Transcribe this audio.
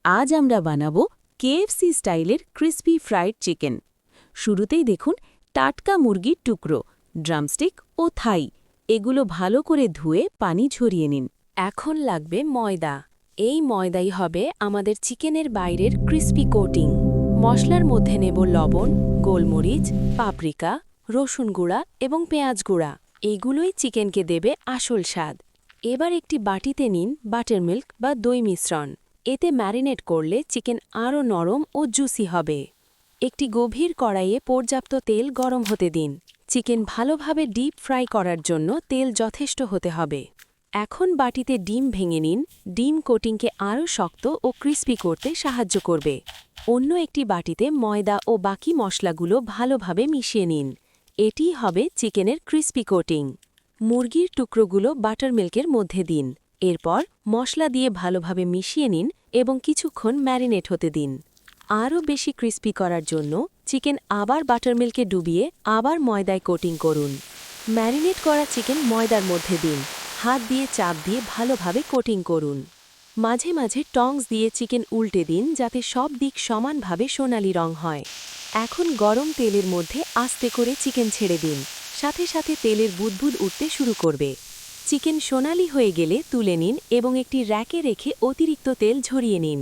আজ আমরা বানাবো কেএফসি স্টাইলের ক্রিসপি ফ্রাইড চিকেন। শুরুতেই দেখুন টাটকা মুরগির টুকরো, ড্রামস্টিক ও থাই এগুলো ভালো করে ধুয়ে পানি ঝরিয়ে নিন। এখন লাগবে ময়দা। এই ময়দাই হবে আমাদের চিকেনের বাইরের ক্রিসপি কোটিং। মশলার মধ্যে নেব লবণ, গোলমরিচ, পাপরিকা, রসুন গুঁড়া এবং পেঁয়াজ গুঁড়া। এগুলোই চিকেনকে দেবে আসল স্বাদ। এবার একটি বাটিতে নিন বাটারমিল্ক বা দই মিশ্রণ। এতে ম্যারিনেট করলে চিকেন আরও নরম ও জুসি হবে। একটি গভীর কড়াইয়ে পর্যাপ্ত তেল গরম হতে দিন। চিকেন ভালোভাবে ডিপ ফ্রাই করার জন্য তেল যথেষ্ট হতে হবে। এখন বাটিতে ডিম ভেঙে নিন। ডিম কোটিংকে আরও শক্ত ও ক্রিস্পি করতে সাহায্য করবে। অন্য একটি বাটিতে ময়দা ও বাকি মশলাগুলো ভালোভাবে মিশিয়ে নিন। এটিই হবে চিকেনের ক্রিস্পি কোটিং। মুরগির টুকরোগুলো বাটারমিল্কের মধ্যে দিন। এরপর মশলা দিয়ে ভালোভাবে মিশিয়ে নিন এবং কিছুক্ষণ ম্যারিনেট হতে দিন। আরও বেশি ক্রিস্পি করার জন্য চিকেন আবার বাটারমিল্কে ডুবিয়ে আবার ময়দায় কোটিং করুন। ম্যারিনেট করা চিকেন ময়দার মধ্যে দিন। হাত দিয়ে চাপ দিয়ে ভালোভাবে কোটিং করুন। মাঝে মাঝে টংস দিয়ে চিকেন উল্টে দিন যাতে সব দিক সমানভাবে সোনালি রং হয়। এখন গরম তেলের মধ্যে আস্তে করে চিকেন ছেড়ে দিন। সাথে সাথে তেলের বুদবুদ উঠতে শুরু করবে। চিকেন সোনালি হয়ে গেলে তুলে নিন এবং একটি র্যাকে রেখে অতিরিক্ত তেল ঝরিয়ে নিন।